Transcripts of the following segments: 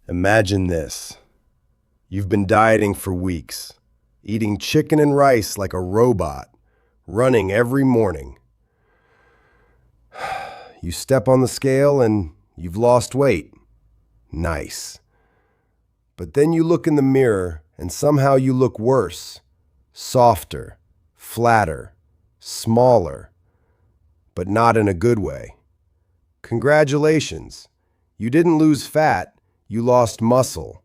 Imagine this. You've been dieting for weeks, eating chicken and rice like a robot, running every morning. You step on the scale and you've lost weight. Nice. But then you look in the mirror and somehow you look worse, softer, flatter, smaller, but not in a good way. Congratulations. You didn't lose fat, you lost muscle.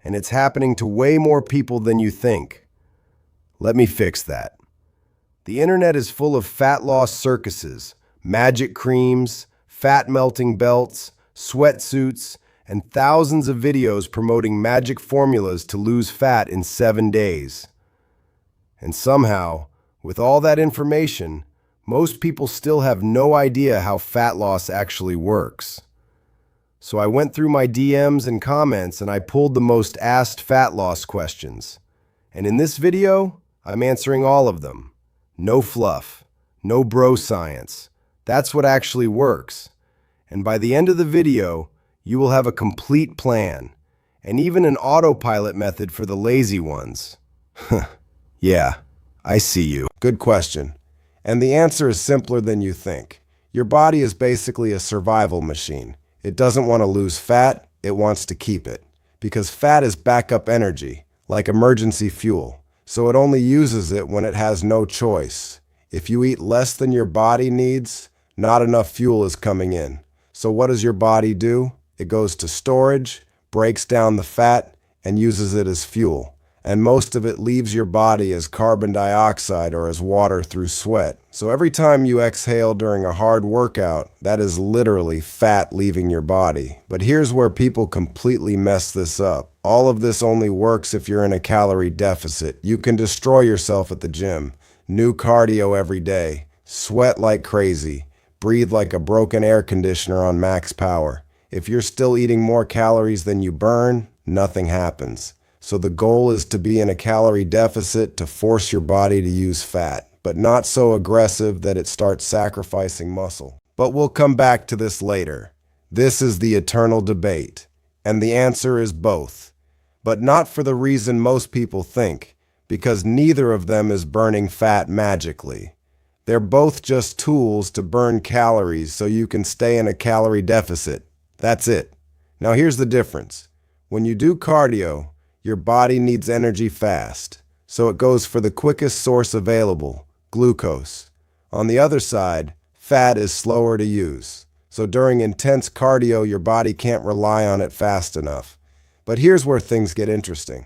And it's happening to way more people than you think. Let me fix that. The internet is full of fat loss circuses, magic creams, fat melting belts, sweatsuits, and thousands of videos promoting magic formulas to lose fat in 7 days. And somehow, with all that information, most people still have no idea how fat loss actually works. So I went through my DMs and comments and I pulled the most asked fat loss questions. And in this video, I'm answering all of them. No fluff, no bro science. That's what actually works. And by the end of the video, you will have a complete plan, and even an autopilot method for the lazy ones. Yeah, I see you. Good question. And the answer is simpler than you think. Your body is basically a survival machine. It doesn't want to lose fat, it wants to keep it. Because fat is backup energy, like emergency fuel. So it only uses it when it has no choice. If you eat less than your body needs, not enough fuel is coming in. So what does your body do? It goes to storage, breaks down the fat, and uses it as fuel. And most of it leaves your body as carbon dioxide or as water through sweat. So every time you exhale during a hard workout, that is literally fat leaving your body. But here's where people completely mess this up. All of this only works if you're in a calorie deficit. You can destroy yourself at the gym. New cardio every day. Sweat like crazy. Breathe like a broken air conditioner on max power. If you're still eating more calories than you burn, nothing happens. So the goal is to be in a calorie deficit to force your body to use fat, but not so aggressive that it starts sacrificing muscle. But we'll come back to this later. This is the eternal debate, and the answer is both. But not for the reason most people think, because neither of them is burning fat magically. They're both just tools to burn calories so you can stay in a calorie deficit. That's it. Now here's the difference. When you do cardio, your body needs energy fast, so it goes for the quickest source available, glucose. On the other side, fat is slower to use, so during intense cardio, your body can't rely on it fast enough. But here's where things get interesting.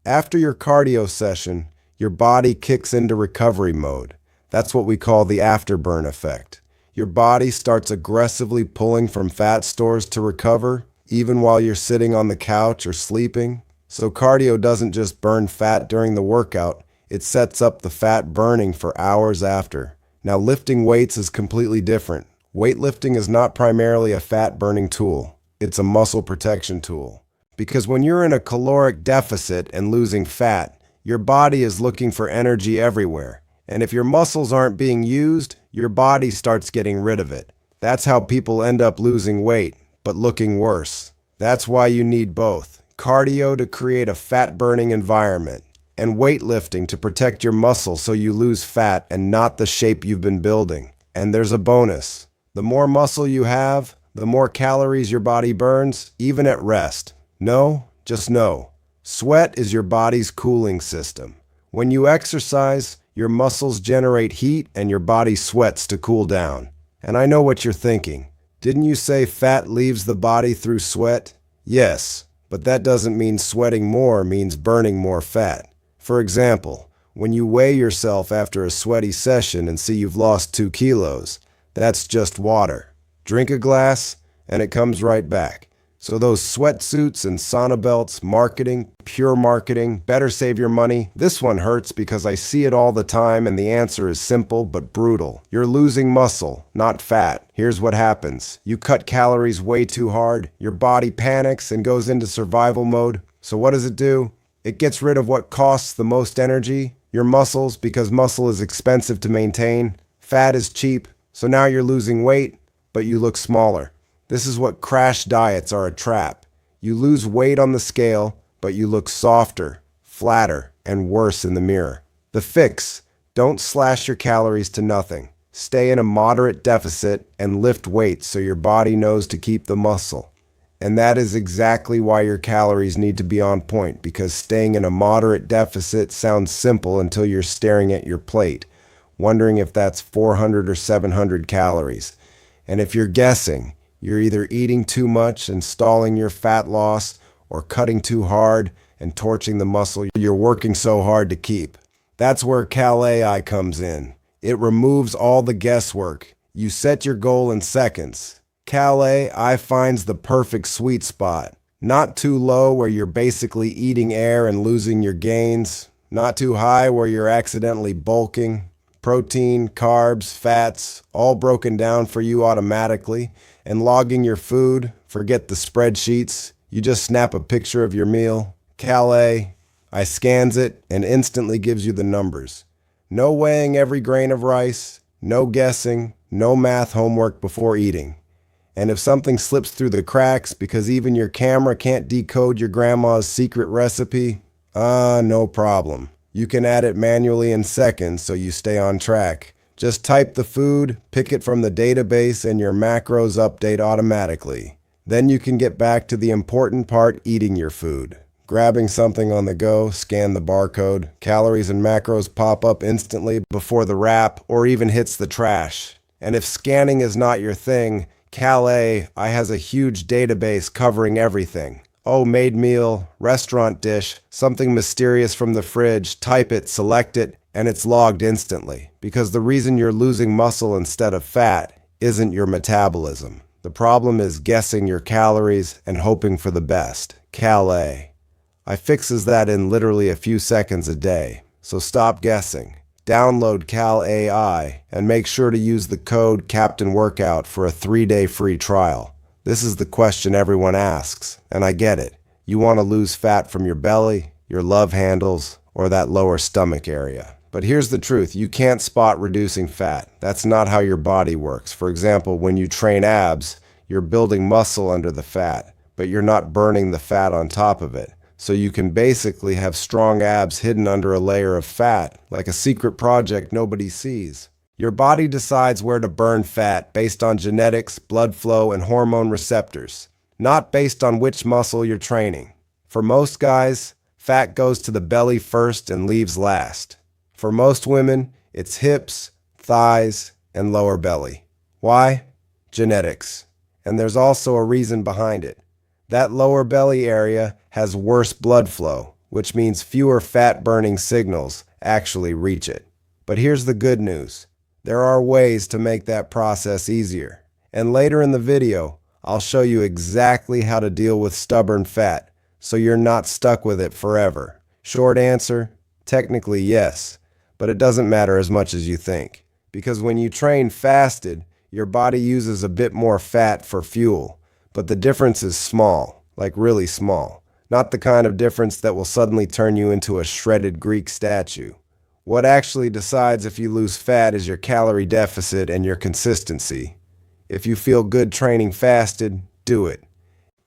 After your cardio session, your body kicks into recovery mode. That's what we call the afterburn effect. Your body starts aggressively pulling from fat stores to recover, even while you're sitting on the couch or sleeping. So cardio doesn't just burn fat during the workout, it sets up the fat burning for hours after. Now lifting weights is completely different. Weightlifting is not primarily a fat burning tool, it's a muscle protection tool. Because when you're in a caloric deficit and losing fat, your body is looking for energy everywhere. And if your muscles aren't being used, your body starts getting rid of it. That's how people end up losing weight, but looking worse. That's why you need both. Cardio to create a fat-burning environment, and weightlifting to protect your muscle so you lose fat and not the shape you've been building. And there's a bonus. The more muscle you have, the more calories your body burns, even at rest. No, just know. Sweat is your body's cooling system. When you exercise, your muscles generate heat and your body sweats to cool down. And I know what you're thinking. Didn't you say fat leaves the body through sweat? Yes. But that doesn't mean sweating more means burning more fat. For example, when you weigh yourself after a sweaty session and see you've lost 2 kilos, that's just water. Drink a glass, and it comes right back. So those sweatsuits and sauna belts, marketing, pure marketing, better save your money. This one hurts because I see it all the time and the answer is simple but brutal. You're losing muscle, not fat. Here's what happens. You cut calories way too hard, your body panics and goes into survival mode. So what does it do? It gets rid of what costs the most energy, your muscles, because muscle is expensive to maintain. Fat is cheap, so now you're losing weight, but you look smaller. This is what crash diets are a trap. You lose weight on the scale, but you look softer, flatter, and worse in the mirror. The fix: don't slash your calories to nothing. Stay in a moderate deficit and lift weights so your body knows to keep the muscle. And that is exactly why your calories need to be on point, because staying in a moderate deficit sounds simple until you're staring at your plate, wondering if that's 400 or 700 calories. And if you're guessing, you're either eating too much and stalling your fat loss, or cutting too hard and torching the muscle you're working so hard to keep. That's where Cal-AI comes in. It removes all the guesswork. You set your goal in seconds. Cal-AI finds the perfect sweet spot. Not too low where you're basically eating air and losing your gains. Not too high where you're accidentally bulking. Protein, carbs, fats, all broken down for you automatically. And logging your food, forget the spreadsheets. You just snap a picture of your meal. Cal-AI scans it and instantly gives you the numbers. No weighing every grain of rice, no guessing, no math homework before eating. And if something slips through the cracks because even your camera can't decode your grandma's secret recipe, no problem. You can add it manually in seconds so you stay on track. Just type the food, pick it from the database, and your macros update automatically. Then you can get back to the important part: eating your food. Grabbing something on the go, scan the barcode. Calories and macros pop up instantly before the wrap or even hits the trash. And if scanning is not your thing, Cal-AI has a huge database covering everything. Oh, made meal, restaurant dish, something mysterious from the fridge, type it, select it, and it's logged instantly. Because the reason you're losing muscle instead of fat isn't your metabolism. The problem is guessing your calories and hoping for the best. Cal-AI fixes that in literally a few seconds a day. So stop guessing. Download Cal-AI and make sure to use the code CAPTAINWORKOUT for a 3-day free trial. This is the question everyone asks, and I get it. You want to lose fat from your belly, your love handles, or that lower stomach area. But here's the truth: you can't spot reducing fat. That's not how your body works. For example, when you train abs, you're building muscle under the fat, but you're not burning the fat on top of it. So you can basically have strong abs hidden under a layer of fat, like a secret project nobody sees. Your body decides where to burn fat based on genetics, blood flow, and hormone receptors, not based on which muscle you're training. For most guys, fat goes to the belly first and leaves last. For most women, it's hips, thighs, and lower belly. Why? Genetics. And there's also a reason behind it. That lower belly area has worse blood flow, which means fewer fat-burning signals actually reach it. But here's the good news. There are ways to make that process easier. And later in the video, I'll show you exactly how to deal with stubborn fat so you're not stuck with it forever. Short answer: technically yes, but it doesn't matter as much as you think. Because when you train fasted, your body uses a bit more fat for fuel. But the difference is small, like really small. Not the kind of difference that will suddenly turn you into a shredded Greek statue. What actually decides if you lose fat is your calorie deficit and your consistency. If you feel good training fasted, do it.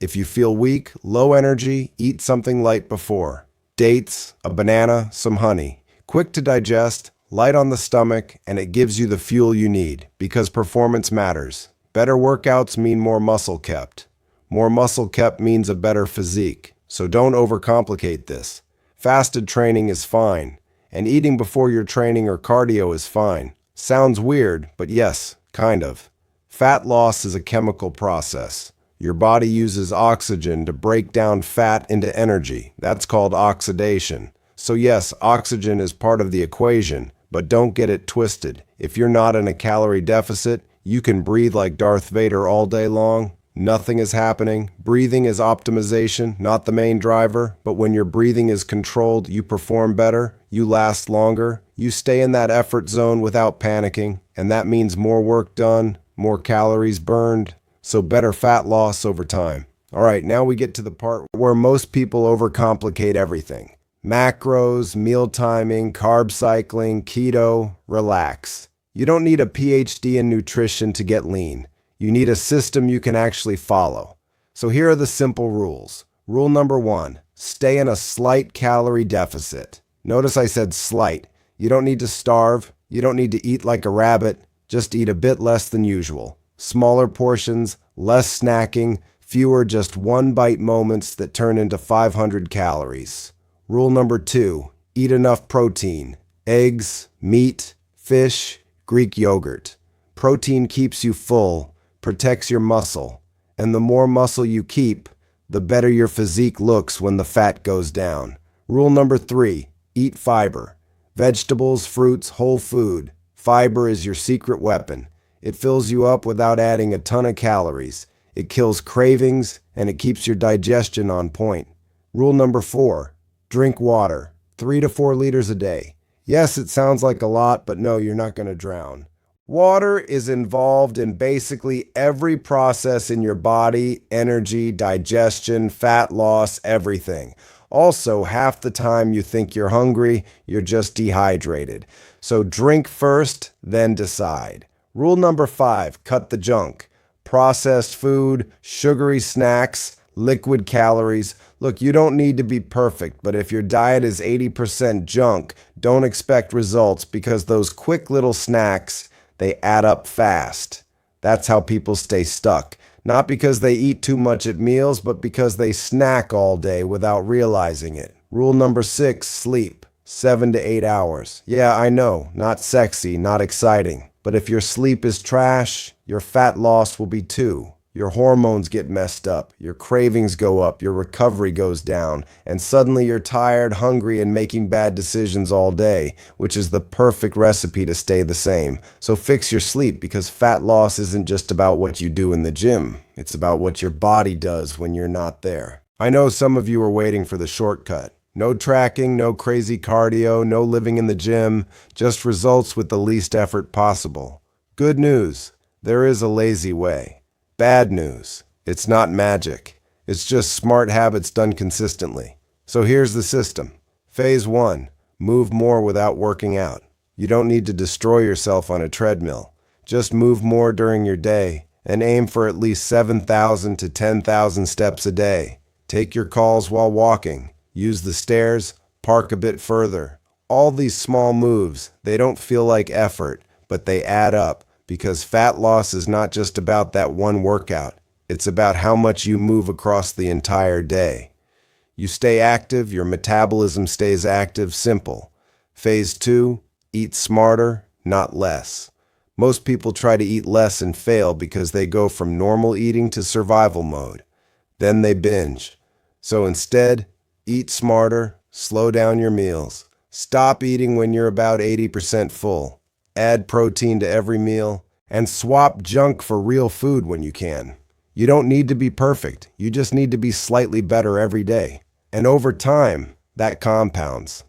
If you feel weak, low energy, eat something light before. Dates, a banana, some honey. Quick to digest, light on the stomach, and it gives you the fuel you need, because performance matters. Better workouts mean more muscle kept. More muscle kept means a better physique. So don't overcomplicate this. Fasted training is fine, and eating before your training or cardio is fine. Sounds weird, but yes, kind of. Fat loss is a chemical process. Your body uses oxygen to break down fat into energy. That's called oxidation. So yes, oxygen is part of the equation, but don't get it twisted. If you're not in a calorie deficit, you can breathe like Darth Vader all day long. Nothing is happening. Breathing is optimization, not the main driver. But when your breathing is controlled, you perform better, you last longer, you stay in that effort zone without panicking, and that means more work done, more calories burned, so better fat loss over time. All right, now we get to the part where most people overcomplicate everything. Macros, meal timing, carb cycling, keto, relax. You don't need a PhD in nutrition to get lean. You need a system you can actually follow. So here are the simple rules. Rule number 1, stay in a slight calorie deficit. Notice I said slight. You don't need to starve. You don't need to eat like a rabbit. Just eat a bit less than usual. Smaller portions, less snacking, fewer just one bite moments that turn into 500 calories. Rule number 2, eat enough protein. Eggs, meat, fish, Greek yogurt. Protein keeps you full, protects your muscle, and the more muscle you keep, the better your physique looks when the fat goes down. Rule number 3, eat fiber. Vegetables, fruits, whole food. Fiber is your secret weapon. It fills you up without adding a ton of calories. It kills cravings, and it keeps your digestion on point. Rule number 4, drink water. 3 to 4 liters a day. Yes, it sounds like a lot, but no, you're not going to drown. Water is involved in basically every process in your body: energy, digestion, fat loss, everything. Also, half the time you think you're hungry, you're just dehydrated. So drink first, then decide. Rule number 5, cut the junk. Processed food, sugary snacks, liquid calories. Look, you don't need to be perfect, but if your diet is 80% junk, don't expect results, because those quick little snacks, they add up fast. That's how people stay stuck. Not because they eat too much at meals, but because they snack all day without realizing it. Rule number 6, sleep. 7 to 8 hours. Yeah, I know, not sexy, not exciting. But if your sleep is trash, your fat loss will be too. Your hormones get messed up, your cravings go up, your recovery goes down, and suddenly you're tired, hungry, and making bad decisions all day, which is the perfect recipe to stay the same. So fix your sleep, because fat loss isn't just about what you do in the gym. It's about what your body does when you're not there. I know some of you are waiting for the shortcut. No tracking, no crazy cardio, no living in the gym, just results with the least effort possible. Good news, there is a lazy way. Bad news, it's not magic. It's just smart habits done consistently. So here's the system. Phase 1, move more without working out. You don't need to destroy yourself on a treadmill. Just move more during your day and aim for at least 7,000 to 10,000 steps a day. Take your calls while walking. Use the stairs, park a bit further. All these small moves, they don't feel like effort, but they add up. Because fat loss is not just about that one workout. It's about how much you move across the entire day. You stay active, your metabolism stays active, simple. Phase 2, eat smarter, not less. Most people try to eat less and fail because they go from normal eating to survival mode. Then they binge. So instead, eat smarter, slow down your meals. Stop eating when you're about 80% full. Add protein to every meal, and swap junk for real food when you can. You don't need to be perfect. You just need to be slightly better every day. And over time, that compounds.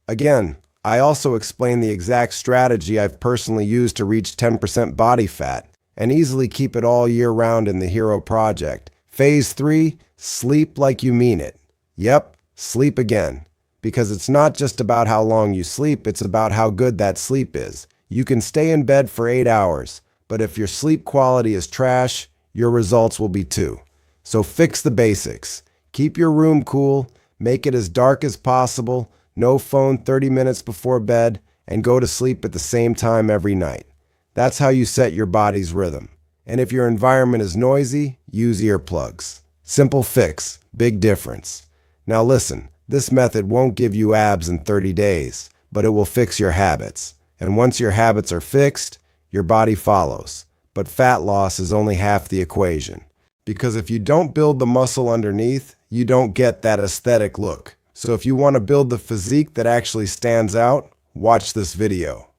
Again, I also explain the exact strategy I've personally used to reach 10% body fat and easily keep it all year round in the Hero Project. Phase 3, sleep like you mean it. Yep, sleep again. Because it's not just about how long you sleep, it's about how good that sleep is. You can stay in bed for 8 hours, but if your sleep quality is trash, your results will be too. So fix the basics. Keep your room cool, make it as dark as possible, no phone 30 minutes before bed, and go to sleep at the same time every night. That's how you set your body's rhythm. And if your environment is noisy, use earplugs. Simple fix, big difference. Now listen, this method won't give you abs in 30 days, but it will fix your habits. And once your habits are fixed, your body follows. But fat loss is only half the equation. Because if you don't build the muscle underneath, you don't get that aesthetic look. So if you want to build the physique that actually stands out, watch this video.